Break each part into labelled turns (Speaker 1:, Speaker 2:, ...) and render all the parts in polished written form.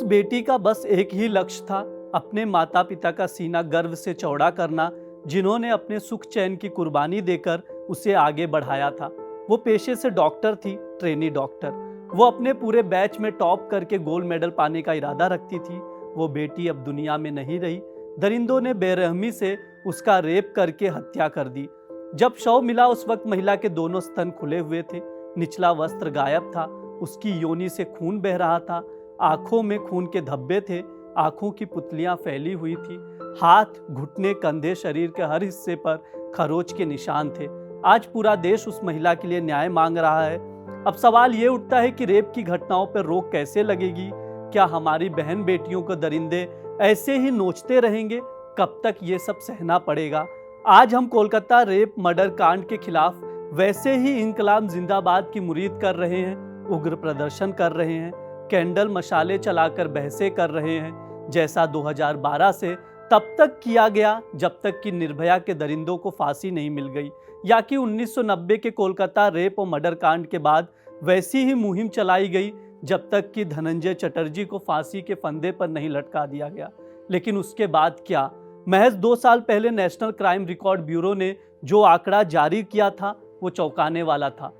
Speaker 1: बेटी का बस एक ही लक्ष्य था, अपने माता पिता का सीना गर्व से चौड़ा करना, जिन्होंने अपने सुख चैन की कुर्बानी देकर उसे आगे बढ़ाया था। वो पेशे से डॉक्टर थी, ट्रेनी डॉक्टर। वो अपने पूरे बैच में टॉप करके गोल्ड मेडल पाने का इरादा रखती थी। वो बेटी अब दुनिया में नहीं रही। दरिंदों ने बेरहमी से उसका रेप करके हत्या कर दी। जब शव मिला उस वक्त महिला के दोनों स्तन खुले हुए थे, निचला वस्त्र गायब था, उसकी योनि से खून बह रहा था, आंखों में खून के धब्बे थे, आंखों की पुतलियां फैली हुई थी, हाथ, घुटने, कंधे, शरीर के हर हिस्से पर खरोच के निशान थे। आज पूरा देश उस महिला के लिए न्याय मांग रहा है। अब सवाल ये उठता है कि रेप की घटनाओं पर रोक कैसे लगेगी? क्या हमारी बहन बेटियों को दरिंदे ऐसे ही नोचते रहेंगे? कब तक ये सब सहना पड़ेगा? आज हम कोलकाता रेप मर्डर कांड के खिलाफ वैसे ही इंकलाब जिंदाबाद की मुरीद कर रहे हैं, उग्र प्रदर्शन कर रहे हैं, कैंडल मशाले चलाकर बहसें कर रहे हैं, जैसा 2012 से तब तक किया गया जब तक कि निर्भया के दरिंदों को फांसी नहीं मिल गई, या कि 1990 के कोलकाता रेप और मर्डर कांड के बाद वैसी ही मुहिम चलाई गई जब तक कि धनंजय चटर्जी को फांसी के फंदे पर नहीं लटका दिया गया। लेकिन उसके बाद क्या? महज 2 साल पहले नेशनल क्राइम रिकॉर्ड ब्यूरो ने जो आंकड़ा जारी किया था वो चौंकाने वाला था।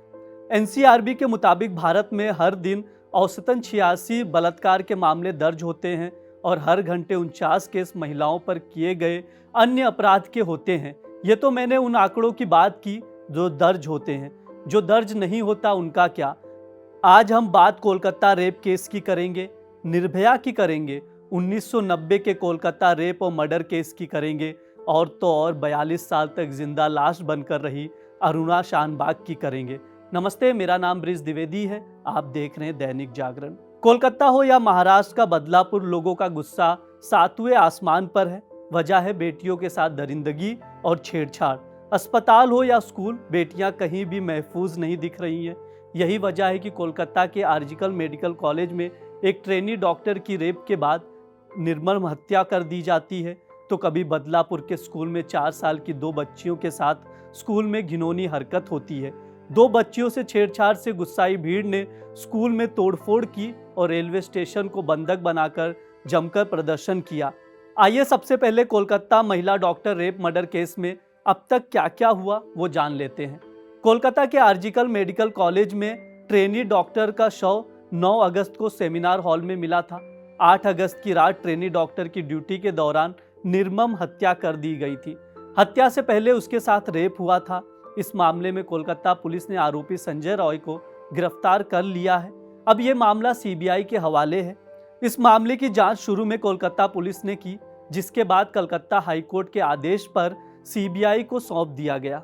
Speaker 1: एनसीआरबी के मुताबिक भारत में हर दिन औसतन 86 बलात्कार के मामले दर्ज होते हैं और हर घंटे 49 केस महिलाओं पर किए गए अन्य अपराध के होते हैं। ये तो मैंने उन आंकड़ों की बात की जो दर्ज होते हैं, जो दर्ज नहीं होता उनका क्या? आज हम बात कोलकाता रेप केस की करेंगे, निर्भया की करेंगे, 1990 के कोलकाता रेप और मर्डर केस की करेंगे, और तो और 42 साल तक जिंदा लाश बनकर रही अरुणा शानबाग की करेंगे। नमस्ते, मेरा नाम ब्रिज द्विवेदी है। आप देख रहे हैं दैनिक जागरण। कोलकाता हो या महाराष्ट्र का बदलापुर, लोगों का गुस्सा 7वें आसमान पर है। वजह है बेटियों के साथ दरिंदगी और छेड़छाड़। अस्पताल हो या स्कूल, बेटियां कहीं भी महफूज नहीं दिख रही हैं। यही वजह है कि कोलकाता के आरजिकल मेडिकल कॉलेज में एक ट्रेनी डॉक्टर की रेप के बाद निर्मम हत्या कर दी जाती है, तो कभी बदलापुर के स्कूल में 4 साल की 2 बच्चियों के साथ स्कूल में घिनौनी हरकत होती है। 2 बच्चियों से छेड़छाड़ से गुस्साई भीड़ ने स्कूल में तोड़फोड़ की और रेलवे स्टेशन को बंधक बनाकर जमकर प्रदर्शन किया। आइए सबसे पहले कोलकाता महिला डॉक्टर रेप मर्डर केस में अब तक क्या क्या हुआ वो जान लेते हैं। कोलकाता के आरजिकल मेडिकल कॉलेज में ट्रेनी डॉक्टर का शव 9 अगस्त को सेमिनार हॉल में मिला था। 8 अगस्त की रात ट्रेनी डॉक्टर की ड्यूटी के दौरान निर्मम हत्या कर दी गई थी। हत्या से पहले उसके साथ रेप हुआ था। इस मामले में कोलकाता पुलिस ने आरोपी संजय रॉय को गिरफ्तार कर लिया है। अब ये मामला सीबीआई के हवाले है। इस मामले की जांच शुरू में कोलकाता पुलिस ने की, जिसके बाद कलकत्ता हाईकोर्ट के आदेश पर सीबीआई को सौंप दिया गया।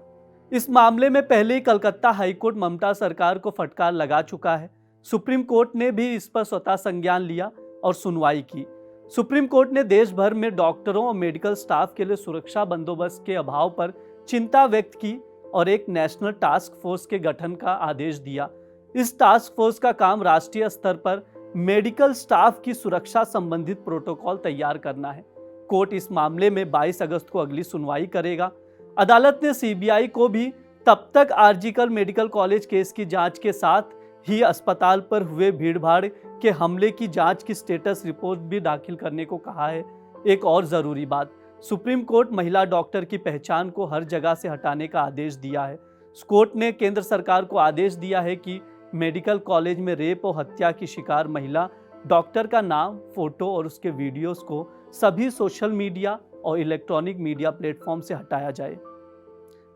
Speaker 1: इस मामले में पहले ही कलकत्ता हाईकोर्ट ममता सरकार को फटकार लगा चुका है। सुप्रीम कोर्ट ने भी इस पर स्वतः संज्ञान लिया और सुनवाई की। सुप्रीम कोर्ट ने देश भर में डॉक्टरों और मेडिकल स्टाफ के लिए सुरक्षा बंदोबस्त के अभाव पर चिंता व्यक्त की और एक नेशनल टास्क फोर्स के गठन का आदेश दिया। इस टास्क फोर्स का काम राष्ट्रीय स्तर पर मेडिकल स्टाफ की सुरक्षा संबंधित प्रोटोकॉल तैयार करना है। कोर्ट इस मामले में 22 अगस्त को अगली सुनवाई करेगा। अदालत ने सीबीआई को भी तब तक आरजिकल मेडिकल कॉलेज केस की जांच के साथ ही अस्पताल पर हुए भीड़भाड़ के हमले की जांच की स्टेटस रिपोर्ट भी दाखिल करने को कहा है। एक और ज़रूरी बात, सुप्रीम कोर्ट महिला डॉक्टर की पहचान को हर जगह से हटाने का आदेश दिया है। कोर्ट ने केंद्र सरकार को आदेश दिया है कि मेडिकल कॉलेज में रेप और हत्या की शिकार महिला डॉक्टर का नाम, फोटो और उसके वीडियोस को सभी सोशल मीडिया और इलेक्ट्रॉनिक मीडिया प्लेटफॉर्म से हटाया जाए।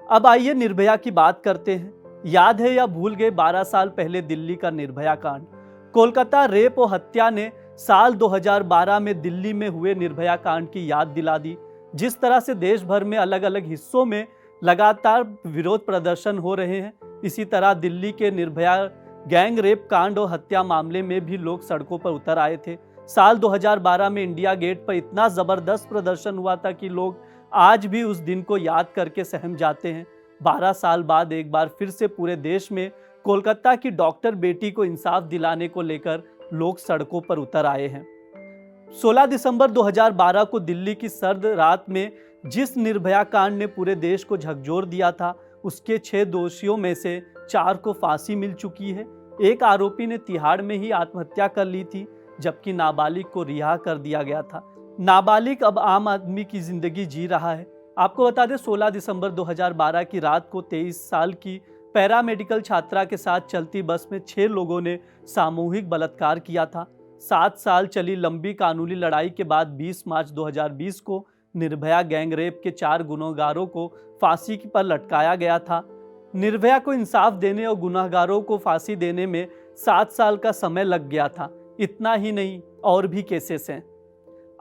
Speaker 1: अब आइए निर्भया की बात करते हैं। याद है या भूल गए 12 साल पहले दिल्ली का निर्भया कांड? कोलकाता रेप और हत्या ने साल 2012 में दिल्ली में हुए निर्भया कांड की याद दिला दी। जिस तरह से देश भर में अलग अलग हिस्सों में लगातार विरोध प्रदर्शन हो रहे हैं, इसी तरह दिल्ली के निर्भया गैंग रेप कांड और हत्या मामले में भी लोग सड़कों पर उतर आए थे। साल 2012 में इंडिया गेट पर इतना जबरदस्त प्रदर्शन हुआ था कि लोग आज भी उस दिन को याद करके सहम जाते हैं। 12 साल बाद एक बार फिर से पूरे देश में कोलकाता की डॉक्टर बेटी को इंसाफ दिलाने को लेकर लोग सड़कों पर उतर आए हैं। 16 दिसंबर 2012 को दिल्ली की सर्द रात में जिस निर्भया कांड ने पूरे देश को झकझोर दिया था, उसके 6 दोषियों में से 4 को फांसी मिल चुकी है। एक आरोपी ने तिहाड़ में ही आत्महत्या कर ली थी, जबकि नाबालिग को रिहा कर दिया गया था। नाबालिग अब आम आदमी की जिंदगी जी रहा है। आपको बता दें 16 दिसंबर 2012 की रात को 23 साल की पैरामेडिकल छात्रा के साथ चलती बस में 6 लोगों ने सामूहिक बलात्कार किया था। 7 साल चली लंबी कानूनी लड़ाई के बाद 20 मार्च 2020 को निर्भया गैंग रेप के 4 गुनहगारों को फांसी पर लटकाया गया था। निर्भया को इंसाफ देने और गुनहगारों को फांसी देने में 7 साल का समय लग गया था। इतना ही नहीं, और भी केसेस हैं।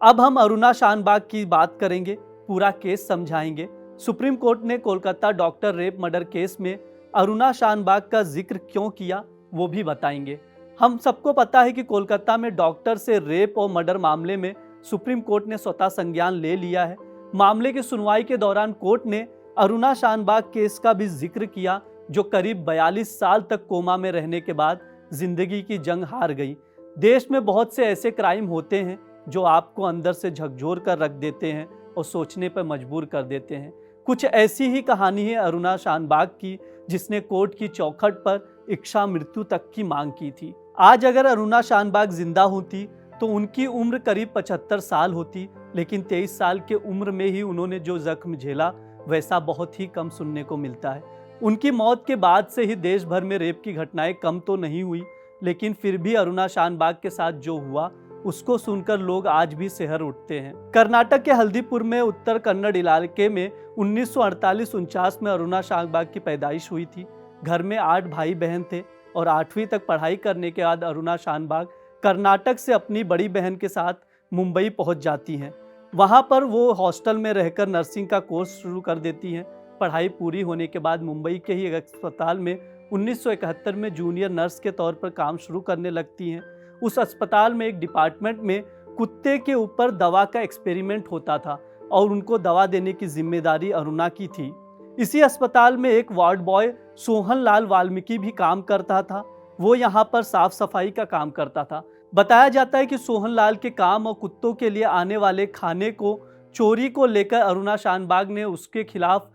Speaker 1: अब हम अरुणा शानबाग की बात करेंगे, पूरा केस समझाएंगे। सुप्रीम कोर्ट ने Kolkata doctor rape murder case में अरुणा शानबाग का जिक्र क्यों किया वो भी बताएंगे। हम सबको पता है कि कोलकाता में डॉक्टर से रेप और मर्डर मामले में सुप्रीम कोर्ट ने स्वतः संज्ञान ले लिया है। मामले की सुनवाई के दौरान कोर्ट ने अरुणा शानबाग केस का भी जिक्र किया, जो करीब 42 साल तक कोमा में रहने के बाद जिंदगी की जंग हार गई। देश में बहुत से ऐसे क्राइम होते हैं जो आपको अंदर से झकझोर कर रख देते हैं और सोचने पर मजबूर कर देते हैं। कुछ ऐसी ही कहानी है अरुणा शानबाग की, जिसने कोर्ट की चौखट पर इच्छा मृत्यु तक की मांग की थी। आज अगर अरुणा शानबाग जिंदा होती तो उनकी उम्र करीब 75 साल होती, लेकिन 23 साल के उम्र में ही उन्होंने जो जख्म झेला वैसा बहुत ही कम सुनने को मिलता है। उनकी मौत के बाद से ही देश भर में रेप की घटनाएं कम तो नहीं हुई, लेकिन फिर भी अरुणा शानबाग के साथ जो हुआ उसको सुनकर लोग आज भी सिहर उठते हैं। कर्नाटक के हल्दीपुर में उत्तर कन्नड़ इलाके में 1948-49 में अरुणा शानबाग की पैदाइश हुई थी। घर में 8 भाई बहन थे और 8वीं तक पढ़ाई करने के बाद अरुणा शानबाग कर्नाटक से अपनी बड़ी बहन के साथ मुंबई पहुंच जाती हैं। वहां पर वो हॉस्टल में रहकर नर्सिंग का कोर्स शुरू कर देती हैं। पढ़ाई पूरी होने के बाद मुंबई के ही एक अस्पताल में 1971 में जूनियर नर्स के तौर पर काम शुरू करने लगती हैं। उस अस्पताल में एक डिपार्टमेंट में कुत्ते के ऊपर दवा का एक्सपेरिमेंट होता था और उनको दवा देने की जिम्मेदारी अरुणा की थी। इसी अस्पताल में एक वार्ड बॉय सोहन लाल वाल्मीकि भी काम करता था। वो यहाँ पर साफ सफाई का काम करता था। बताया जाता है कि सोहन लाल के काम और कुत्तों के लिए आने वाले खाने को चोरी को लेकर अरुणा शानबाग ने उसके खिलाफ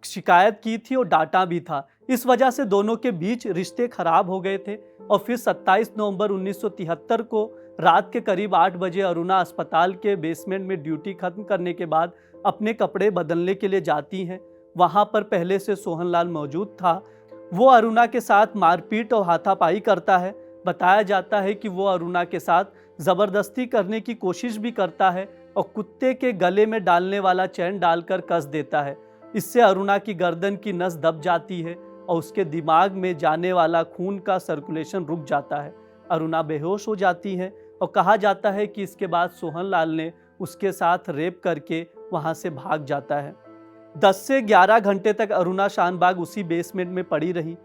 Speaker 1: शिकायत की थी और डांटा भी था। इस वजह से दोनों के बीच रिश्ते खराब हो गए थे और फिर 27 नवंबर 1973 को रात के करीब 8 बजे अरुणा अस्पताल के बेसमेंट में ड्यूटी खत्म करने के बाद अपने कपड़े बदलने के लिए जाती हैं। वहां पर पहले से सोहनलाल मौजूद था। वो अरुणा के साथ मारपीट और हाथापाई करता है। बताया जाता है कि वो अरुणा के साथ ज़बरदस्ती करने की कोशिश भी करता है और कुत्ते के गले में डालने वाला चैन डालकर कस देता है। इससे अरुणा की गर्दन की नस दब जाती है और उसके दिमाग में जाने वाला खून का सर्कुलेशन रुक जाता है। अरुणा बेहोश हो जाती है और कहा जाता है कि इसके बाद सोहनलाल ने उसके साथ रेप करके वहां से भाग जाता है। 10 से 11 घंटे तक अरुणा शानबाग उसी बेसमेंट में पड़ी रही।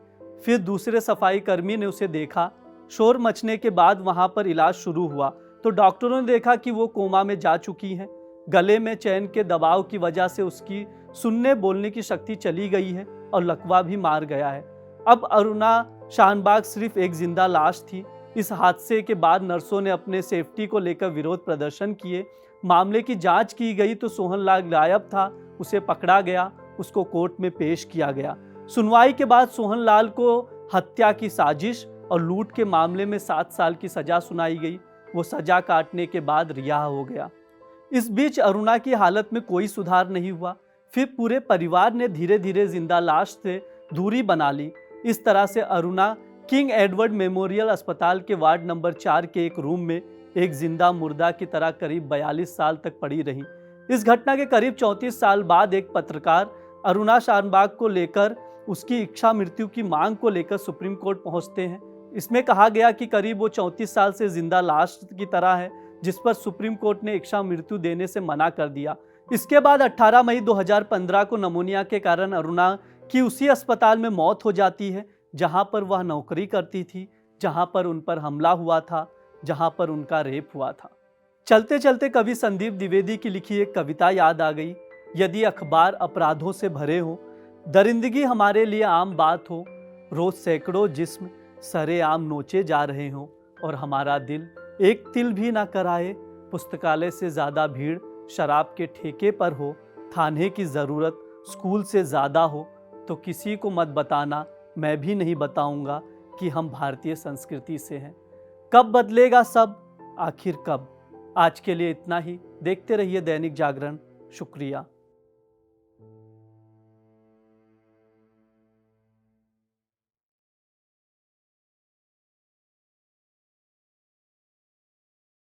Speaker 1: फिर दूसरे सफाई कर्मी ने उसे देखा। शोर मचने के बाद वहां पर इलाज शुरू हुआ तो डॉक्टरों ने देखा कि वो कोमा में जा चुकी हैं। गले में चैन के दबाव की वजह से उसकी सुनने बोलने की शक्ति चली गई है और लकवा भी मार गया है। अब अरुणा शानबाग सिर्फ एक जिंदा लाश थी। इस हादसे के बाद नर्सों ने अपने सेफ्टी को लेकर विरोध प्रदर्शन किए। मामले की जांच की गई तो सोहनलाल गायब था। उसे पकड़ा गया, उसको कोर्ट में पेश किया गया। सुनवाई के बाद सोहनलाल को हत्या की साजिश और लूट के मामले में 7 साल की सजा सुनाई गई। वो सजा काटने के बाद रिहा हो गया। इस बीच अरुणा की हालत में कोई सुधार नहीं हुआ। फिर पूरे परिवार ने धीरे धीरे जिंदा लाश से दूरी बना ली। इस तरह से अरुणा किंग एडवर्ड मेमोरियल अस्पताल के वार्ड नंबर 4 के एक रूम में एक जिंदा मुर्दा की तरह करीब 42 साल तक पड़ी रही। इस घटना के करीब 34 साल बाद एक पत्रकार अरुणा शानबाग को लेकर उसकी इच्छा मृत्यु की मांग को लेकर सुप्रीम कोर्ट पहुंचते हैं। इसमें कहा गया कि करीब वो 34 साल से जिंदा लाश की तरह है, जिस पर सुप्रीम कोर्ट ने इच्छा मृत्यु देने से मना कर दिया। इसके बाद 18 मई 2015 को निमोनिया के कारण अरुणा की उसी अस्पताल में मौत हो जाती है जहां पर वह नौकरी करती थी, जहां पर उन पर हमला हुआ था, जहां पर उनका रेप हुआ था। चलते चलते कवि संदीप द्विवेदी की लिखी एक कविता याद आ गई। यदि अखबार अपराधों से भरे हो, दरिंदगी हमारे लिए आम बात हो, रोज सैकड़ों जिस्म सरेआम नोचे जा रहे हों और हमारा दिल एक तिल भी ना कराए, पुस्तकालय से ज़्यादा भीड़ शराब के ठेके पर हो, थाने की ज़रूरत स्कूल से ज़्यादा हो, तो किसी को मत बताना, मैं भी नहीं बताऊंगा कि हम भारतीय संस्कृति से हैं। कब बदलेगा सब, आखिर कब? आज के लिए इतना ही। देखते रहिए दैनिक जागरण। शुक्रिया।